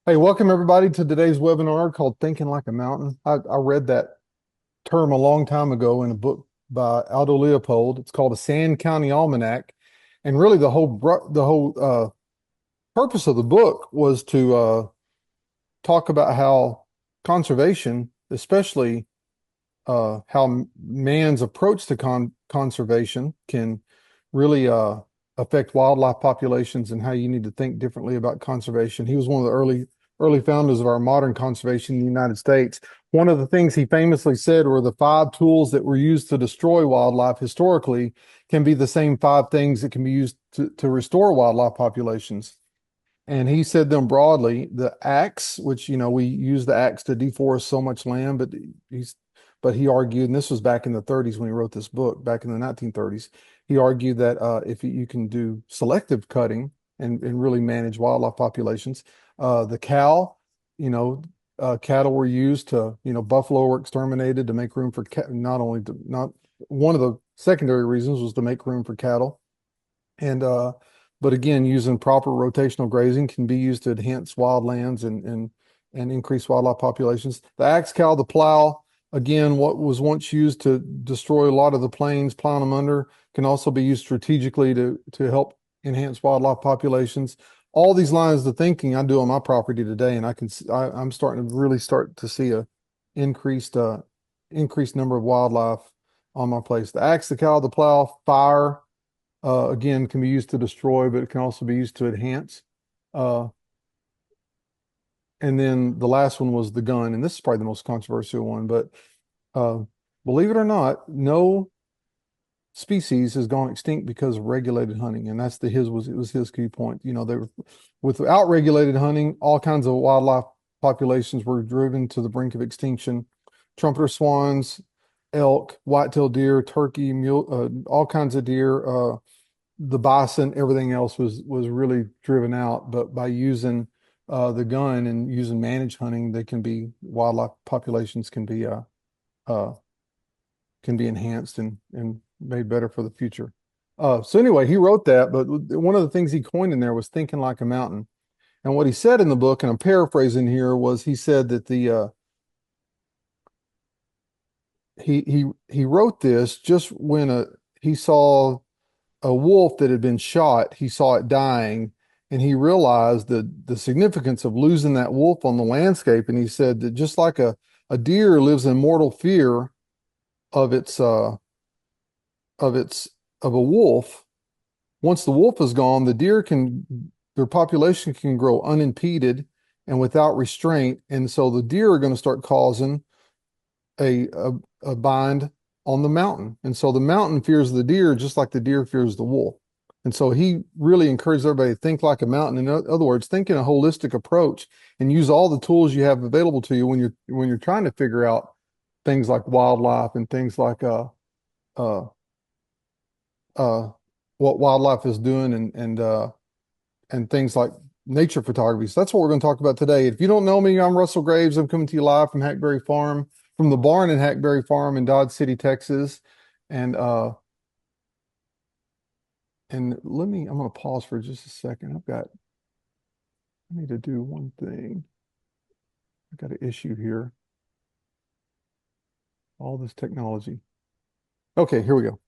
Hey, welcome everybody to today's webinar called Thinking Like a Mountain. I read that term a long time ago in a book by Aldo Leopold. It's called A Sand County Almanac. And really the whole purpose of the book was to talk about how conservation, especially how man's approach to conservation can really affect wildlife populations and how you need to think differently about conservation. He was one of the early founders of our modern conservation in the United States. One of the things he famously said were the five tools that were used to destroy wildlife historically can be the same five things that can be used to restore wildlife populations. And he said them broadly, the axe, which, we use the axe to deforest so much land, but he argued, and this was back in the 30s when he wrote this book, back in the 1930s, he argued that if you can do selective cutting and really manage wildlife populations, the cow, you know, cattle were used to, buffalo were exterminated to make room for not one of the secondary reasons was to make room for cattle. And but again, using proper rotational grazing can be used to enhance wildlands and increase wildlife populations. The axe cow, the plow, again, what was once used to destroy a lot of the plains, plowing them under, can also be used strategically to help enhance wildlife populations. All these lines of thinking I do on my property today, and I'm starting to really start to see a increased increased number of wildlife on my place. The axe, the cow, the plow, fire again, can be used to destroy, but it can also be used to enhance. Uh, and then the last one was the gun, and this is probably the most controversial one, but uh, believe it or not, no species has gone extinct because of regulated hunting, and that's it was his key point. They were without regulated hunting, all kinds of wildlife populations were driven to the brink of extinction. Trumpeter swans, elk, white-tailed deer, turkey, mule, all kinds of deer. The bison, everything else was really driven out. But by using the gun and using managed hunting, they can be wildlife populations uh, can be enhanced and made better for the future. So anyway, he wrote that, but one of the things he coined in there was thinking like a mountain. And what he said in the book, and I'm paraphrasing here, was he said that he wrote this just when he saw a wolf that had been shot. He saw it dying, and he realized the significance of losing that wolf on the landscape. And he said that just like a deer lives in mortal fear of its of its of a wolf, once the wolf is gone, their population can grow unimpeded and without restraint. And so the deer are going to start causing a, a a bind on the mountain. And so the mountain fears the deer just like the deer fears the wolf. And so he really encouraged everybody to think like a mountain. In other words, think in a holistic approach and use all the tools you have available to you when you're trying to figure out things like wildlife and things like uh uh what wildlife is doing and things like nature photography. So that's what we're going to talk about today. If you don't know me, I'm Russell Graves. I'm coming to you live from Hackberry Farm, from the barn in Hackberry Farm in Dodge City, Texas. And I'm going to pause for just a second. I need to do one thing. I've got an issue here. All this technology. Okay, here we go.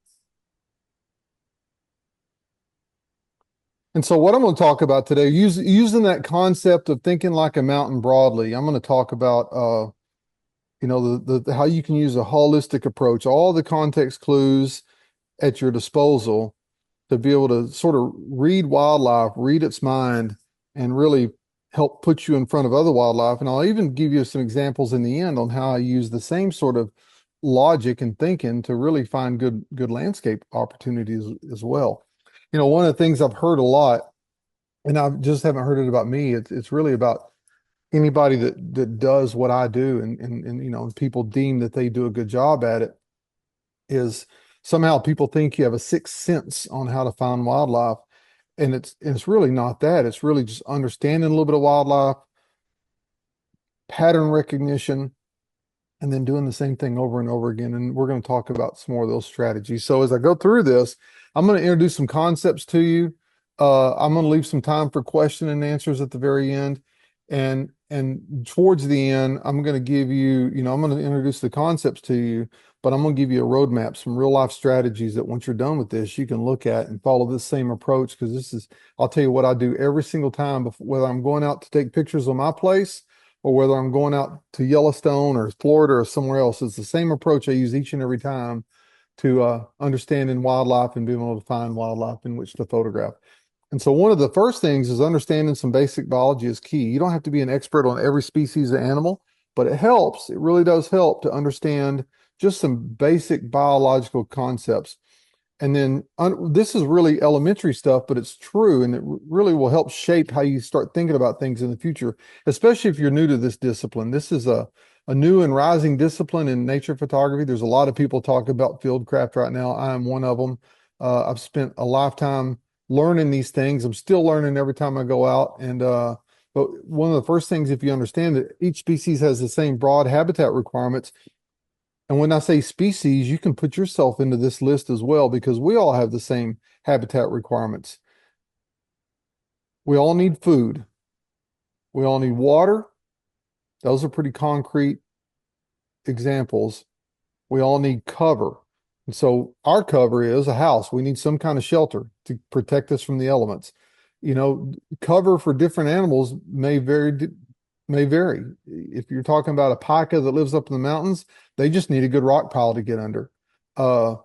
And so what I'm going to talk about today, using that concept of thinking like a mountain broadly, I'm going to talk about how you can use a holistic approach, all the context clues at your disposal to be able to sort of read wildlife, read its mind, and really help put you in front of other wildlife. And I'll even give you some examples in the end on how I use the same sort of logic and thinking to really find good landscape opportunities as well. One of the things I've heard a lot, and I just haven't heard it about me, it's really about anybody that does what I do and people deem that they do a good job at it, is somehow people think you have a sixth sense on how to find wildlife. And it's really not that. It's really just understanding a little bit of wildlife, pattern recognition, and then doing the same thing over and over again. And we're going to talk about some more of those strategies. So as I go through this, I'm going to introduce some concepts to you. I'm going to leave some time for question and answers at the very end. And towards the end, I'm going to give you, I'm going to introduce the concepts to you, but I'm going to give you a roadmap, some real life strategies that once you're done with this, you can look at and follow this same approach. Because I'll tell you what I do every single time, whether I'm going out to take pictures of my place or whether I'm going out to Yellowstone or Florida or somewhere else. It's the same approach I use each and every time to understanding wildlife and being able to find wildlife in which to photograph. And so one of the first things is understanding some basic biology is key. You don't have to be an expert on every species of animal, but it helps. It really does help to understand just some basic biological concepts. And then this is really elementary stuff, but it's true, and it really will help shape how you start thinking about things in the future, especially if you're new to this discipline. This is a new and rising discipline in nature photography. There's a lot of people talking about fieldcraft right now. I am one of them. I've spent a lifetime learning these things. I'm still learning every time I go out. But one of the first things, if you understand that each species has the same broad habitat requirements, and when I say species, you can put yourself into this list as well because we all have the same habitat requirements. We all need food. We all need water. Those are pretty concrete examples. We all need cover. And so our cover is a house. We need some kind of shelter to protect us from the elements. Cover for different animals may vary. If you're talking about a pika that lives up in the mountains, they just need a good rock pile to get under. Uh,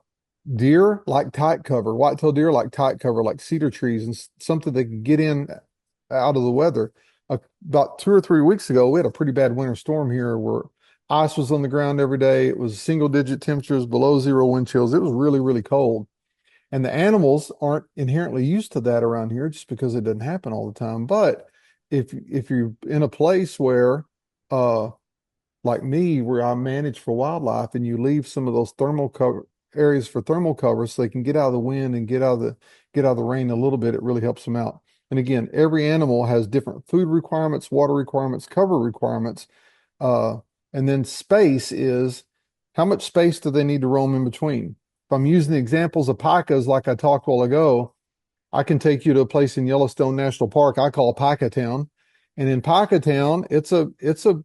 Deer like tight cover, whitetail deer like tight cover, like cedar trees and something they can get in out of the weather. About 2 or 3 weeks ago, we had a pretty bad winter storm here where ice was on the ground every day. It was single digit temperatures, below zero wind chills. It was really, really cold. And the animals aren't inherently used to that around here just because it doesn't happen all the time. But if you're in a place where uh like me, where I manage for wildlife, and you leave some of those thermal cover areas for thermal cover so they can get out of the wind and get out of the rain a little bit, it really helps them out. And again, every animal has different food requirements, water requirements, cover requirements. Uh, and then space is how much space do they need to roam in between? If I'm using the examples of pikas like I talked a while ago, I can take you to a place in Yellowstone National Park I call Pika Town. And in Pika Town, it's a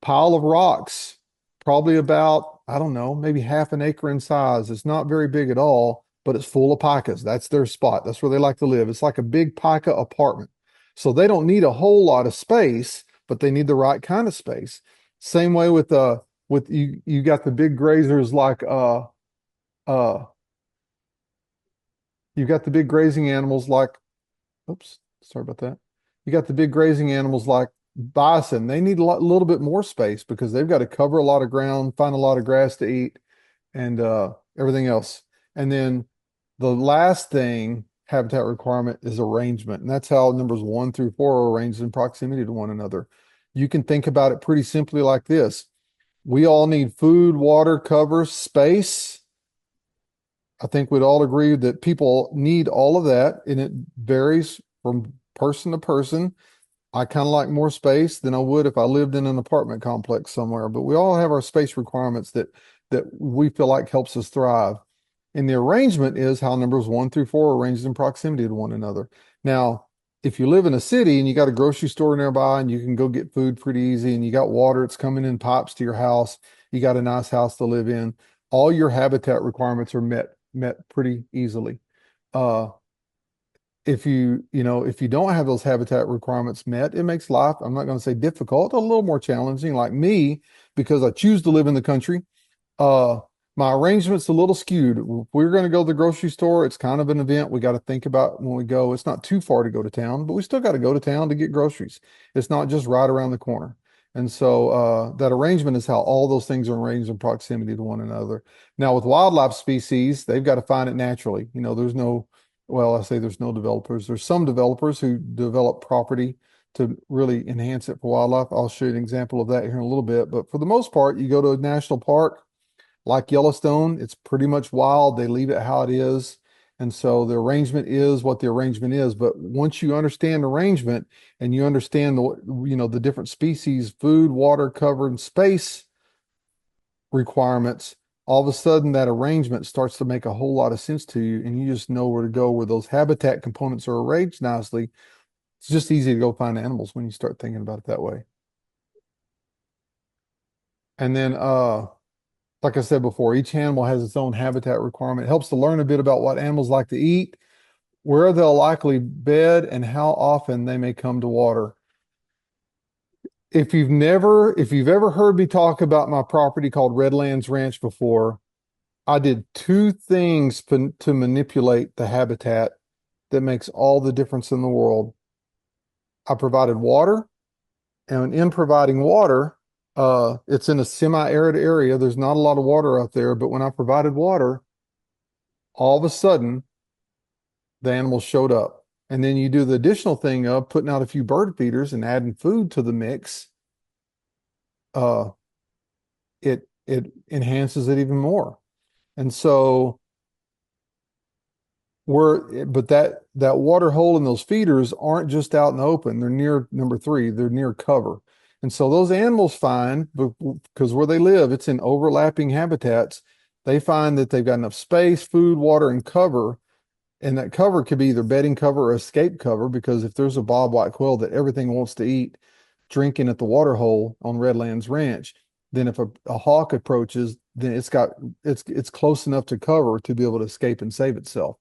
pile of rocks, probably about, I don't know, maybe half an acre in size. It's not very big at all, but it's full of pikas. That's their spot. That's where they like to live. It's like a big pika apartment. So they don't need a whole lot of space, but they need the right kind of space. Same way with you got the big grazers like uh you got the big grazing animals like oops, sorry about that. You got the big grazing animals like bison. They need little bit more space because they've got to cover a lot of ground, find a lot of grass to eat, and everything else. And then the last thing, habitat requirement, is arrangement. And that's how numbers 1 through 4 are arranged in proximity to one another. You can think about it pretty simply like this. We all need food, water, cover, space. I think we'd all agree that people need all of that, and it varies from person to person. I kind of like more space than I would if I lived in an apartment complex somewhere, but we all have our space requirements that we feel like helps us thrive. And the arrangement is how numbers 1 through 4 are arranged in proximity to one another. Now, if you live in a city and you got a grocery store nearby and you can go get food pretty easy and you got water, it's coming in pipes to your house, you got a nice house to live in, all your habitat requirements are met pretty easily. Uh, if you don't have those habitat requirements met, it makes life, I'm not going to say difficult, a little more challenging. Like me, because I choose to live in the country, uh, my arrangement's a little skewed. If we're going to go to the grocery store, it's kind of an event we got to think about when we go. It's not too far to go to town, but we still got to go to town to get groceries. It's not just right around the corner. And so that arrangement is how all those things are arranged in proximity to one another. Now, with wildlife species, they've got to find it naturally. I say there's no developers. There's some developers who develop property to really enhance it for wildlife. I'll show you an example of that here in a little bit. But for the most part, you go to a national park like Yellowstone, it's pretty much wild. They leave it how it is. And so the arrangement is what the arrangement is. But once you understand arrangement and you understand the different species, food, water, cover, and space requirements, all of a sudden that arrangement starts to make a whole lot of sense to you. And you just know where to go where those habitat components are arranged nicely. It's just easy to go find animals when you start thinking about it that way. And then, like I said before, each animal has its own habitat requirement. It helps to learn a bit about what animals like to eat, where they'll likely bed, and how often they may come to water. If you've ever heard me talk about my property called Redlands Ranch before, I did two things to manipulate the habitat that makes all the difference in the world. I provided water, and in providing water, it's in a semi-arid area. There's not a lot of water out there, but when I provided water, all of a sudden the animals showed up. And then you do the additional thing of putting out a few bird feeders and adding food to the mix. Uh, it enhances it even more. And so but that water hole and those feeders aren't just out in the open. They're near number three. They're near cover. And so those animals find, because where they live, it's in overlapping habitats. They find that they've got enough space, food, water, and cover. And that cover could be either bedding cover or escape cover, because if there's a bobwhite quail that everything wants to eat drinking at the water hole on Redlands Ranch, then if a hawk approaches, then it's close enough to cover to be able to escape and save itself.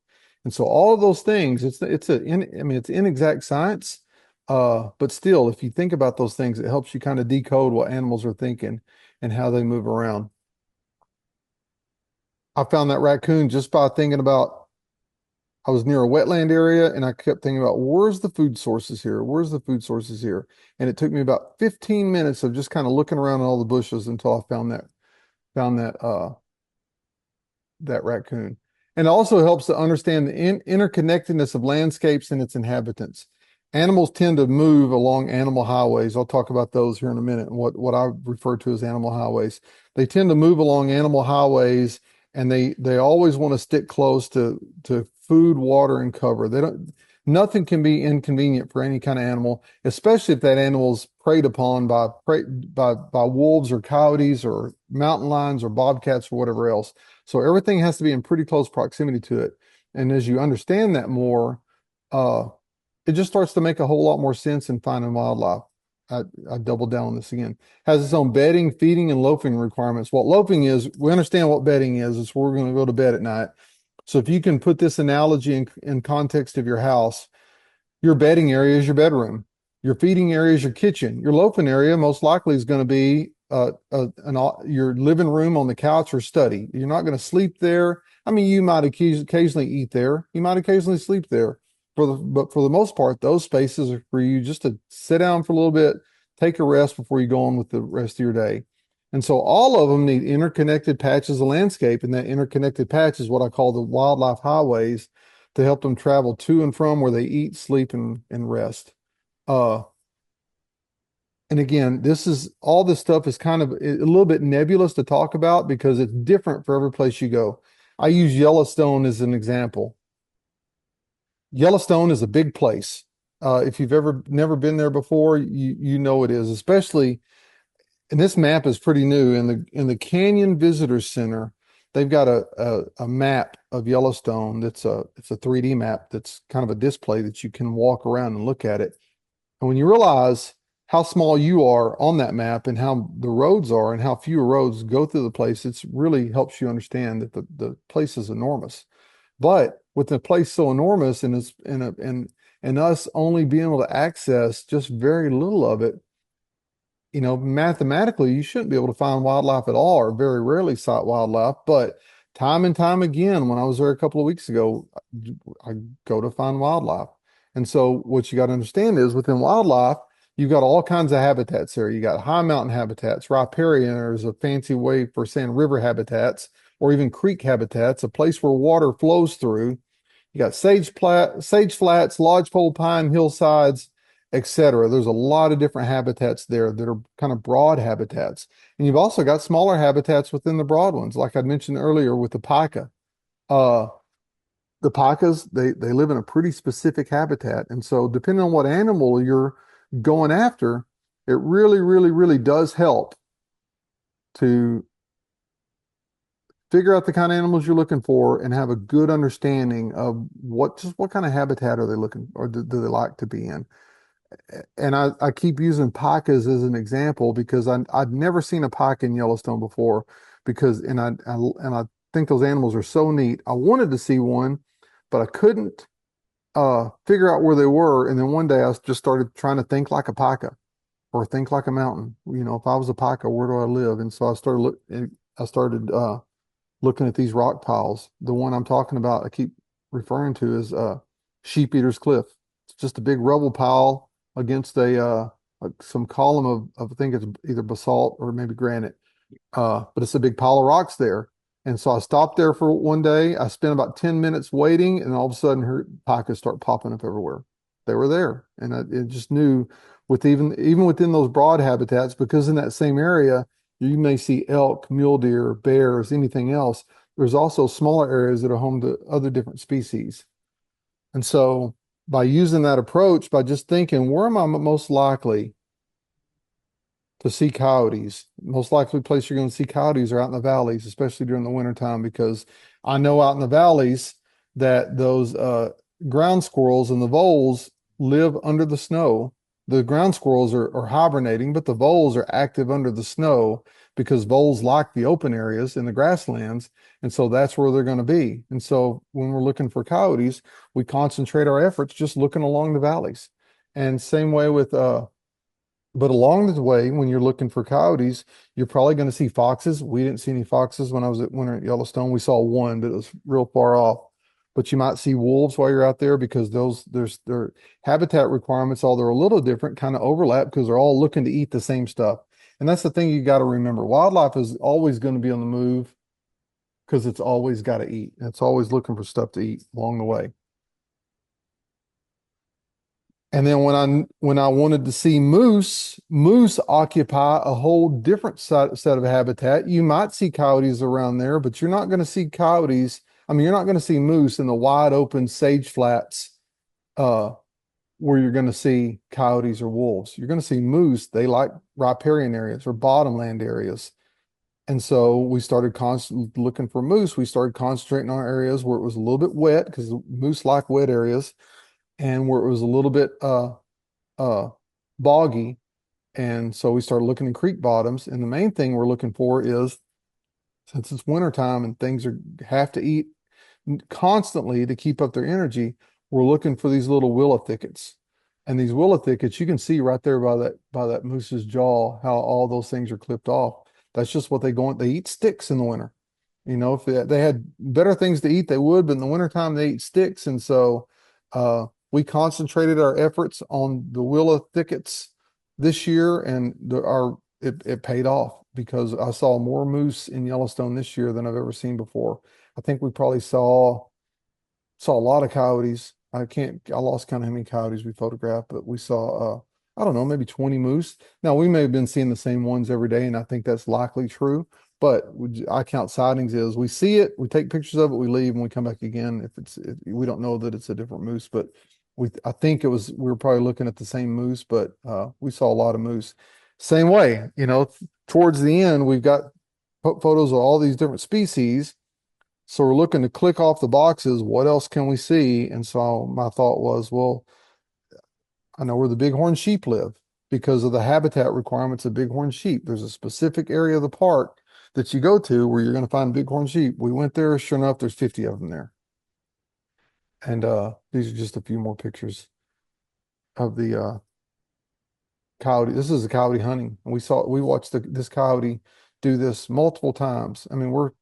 And so all of those things, I mean, it's inexact science, but still, if you think about those things, it helps you kind of decode what animals are thinking and how they move around. I found that raccoon just by thinking about, I was near a wetland area and I kept thinking about where's the food sources here? Where's the food sources here? And it took me about 15 minutes of just kind of looking around in all the bushes until I found that raccoon. And it also helps to understand the interconnectedness of landscapes and its inhabitants. Animals tend to move along animal highways. I'll talk about those here in a minute and what I refer to as animal highways. They tend to move along animal highways, and they always want to stick close to food, water, and cover. Nothing can be inconvenient for any kind of animal, especially if that animal is preyed upon by wolves or coyotes or mountain lions or bobcats or whatever else. So everything has to be in pretty close proximity to it. And as you understand that more, uh, it just starts to make a whole lot more sense in finding wildlife. I double down on this again. Has its own bedding, feeding, and loafing requirements. What loafing is, we understand what bedding is. It's where we're going to go to bed at night. So if you can put this analogy in context of your house, your bedding area is your bedroom. Your feeding area is your kitchen. Your loafing area most likely is going to be your living room on the couch or study. You're not going to sleep there. I mean, you might occasionally eat there. You might occasionally sleep there. But for the most part, those spaces are for you just to sit down for a little bit, take a rest before you go on with the rest of your day. And so all of them need interconnected patches of landscape, and that interconnected patch is what I call the wildlife highways to help them travel to and from where they eat, sleep, and rest. Uh, and again, all this stuff is kind of a little bit nebulous to talk about because it's different for every place you go. I use Yellowstone as an example. Yellowstone is a big place. If you've ever never been there before, you know it is, especially, and this map is pretty new in the Canyon Visitor Center. They've got a map of Yellowstone it's a 3D map that's kind of a display that you can walk around and look at it. And when you realize how small you are on that map and how the roads are and how few roads go through the place, it really helps you understand that the place is enormous. But with the place so enormous and us only being able to access just very little of it, mathematically, you shouldn't be able to find wildlife at all, or very rarely sight wildlife. But time and time again, when I was there a couple of weeks ago, I go to find wildlife. And so what you got to understand is within wildlife, you've got all kinds of habitats there. You got high mountain habitats, riparian is a fancy way for saying river habitats, or even creek habitats, a place where water flows through. You got sage flats, lodgepole pine hillsides, etc. There's a lot of different habitats there that are kind of broad habitats. And you've also got smaller habitats within the broad ones, like I mentioned earlier with the pika. Uh, the pikas, they live in a pretty specific habitat. And so depending on what animal you're going after, it really, really, really does help to figure out the kind of animals you're looking for and have a good understanding of what kind of habitat are they looking or do they like to be in. And I keep using pacas as an example because I'd never seen a paca in Yellowstone before because and I think those animals are so neat. I wanted to see one, but I couldn't figure out where they were. And then one day I just started trying to think like a paca or think like a mountain. You know, if I was a paca, where do I live? And so I started looking at these rock piles. The one I'm talking about, I keep referring to is Sheep Eater's Cliff. It's just a big rubble pile against some column of I think it's either basalt or maybe granite. But it's a big pile of rocks there. And so I stopped there for one day. I spent about 10 minutes waiting, and all of a sudden, her pacas start popping up everywhere. They were there, and it just knew with even within those broad habitats, because in that same area, you may see elk, mule deer, bears, anything else. There's also smaller areas that are home to other different species. And so by using that approach, by just thinking, where am I most likely to see coyotes? Most likely place you're going to see coyotes are out in the valleys, especially during the wintertime, because I know out in the valleys that those ground squirrels and the voles live under the snow. The ground squirrels are hibernating, but the voles are active under the snow because voles like the open areas in the grasslands. And so that's where they're going to be. And so when we're looking for coyotes, we concentrate our efforts just looking along the valleys. And same way with but along the way, when you're looking for coyotes, you're probably going to see foxes. We didn't see any foxes when I was at winter at Yellowstone. We saw one, but it was real far off. But you might see wolves while you're out there because their habitat requirements, although they're a little different, kind of overlap because they're all looking to eat the same stuff. And that's the thing you got to remember. Wildlife is always going to be on the move because it's always got to eat. It's always looking for stuff to eat along the way. And then when I wanted to see moose occupy a whole different set of habitat. You might see coyotes around there, but you're not going to see coyotes. I mean, you're not going to see moose in the wide open sage flats uh, where you're going to see coyotes or wolves. You're going to see moose. They like riparian areas or bottomland areas. And so we started constantly looking for moose. We started concentrating on areas where it was a little bit wet because moose like wet areas and where it was a little bit uh, boggy. And so we started looking in creek bottoms. And the main thing we're looking for is since it's wintertime and things have to eat constantly to keep up their energy, we're looking for these little willow thickets. And these willow thickets, you can see right there by that moose's jaw how all those things are clipped off. That's just what they eat sticks in the winter. You know, if they had better things to eat, they would, but in the wintertime they eat sticks. And so we concentrated our efforts on the willow thickets this year, and it paid off because I saw more moose in Yellowstone this year than I've ever seen before. I think we probably saw a lot of coyotes. I lost count of how many coyotes we photographed, but we saw I don't know, maybe 20 moose. Now we may have been seeing the same ones every day, and I think that's likely true. But I count sightings as we see it, we take pictures of it, we leave, and we come back again. If we don't know that it's a different moose, but I think we were probably looking at the same moose, but we saw a lot of moose. Same way, you know, towards the end, we've got photos of all these different species. So we're looking to click off the boxes. What else can we see? And so my thought was, well, I know where the bighorn sheep live because of the habitat requirements of bighorn sheep. There's a specific area of the park that you go to where you're going to find bighorn sheep. We went there, sure enough, there's 50 of them there. And these are just a few more pictures of the coyote. This is a coyote hunting. And we watched this coyote do this multiple times. I mean, we're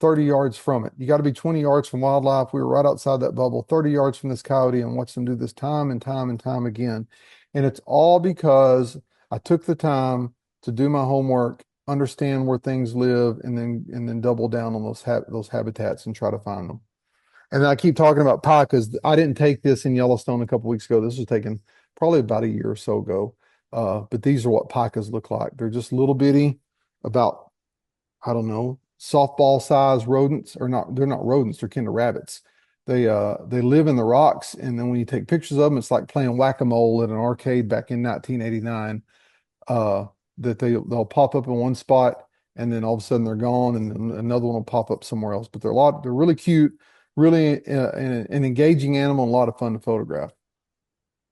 30 yards from it. You got to be 20 yards from wildlife. We were right outside that bubble, 30 yards from this coyote, and watched them do this time and time and time again. And it's all because I took the time to do my homework, understand where things live, and then double down on those habitats and try to find them. And then I keep talking about pacas. I didn't take this in Yellowstone a couple weeks ago. This was taken probably about a year or so ago. But these are what pacas look like. They're just little bitty, about, I don't know, softball size rodents, or not, they're not rodents, they're kind of rabbits. They live in the rocks, and then when you take pictures of them, it's like playing whack-a-mole at an arcade back in 1989. That they'll pop up in one spot and then all of a sudden they're gone, and then another one will pop up somewhere else. But they're really cute, really an engaging animal, and a lot of fun to photograph.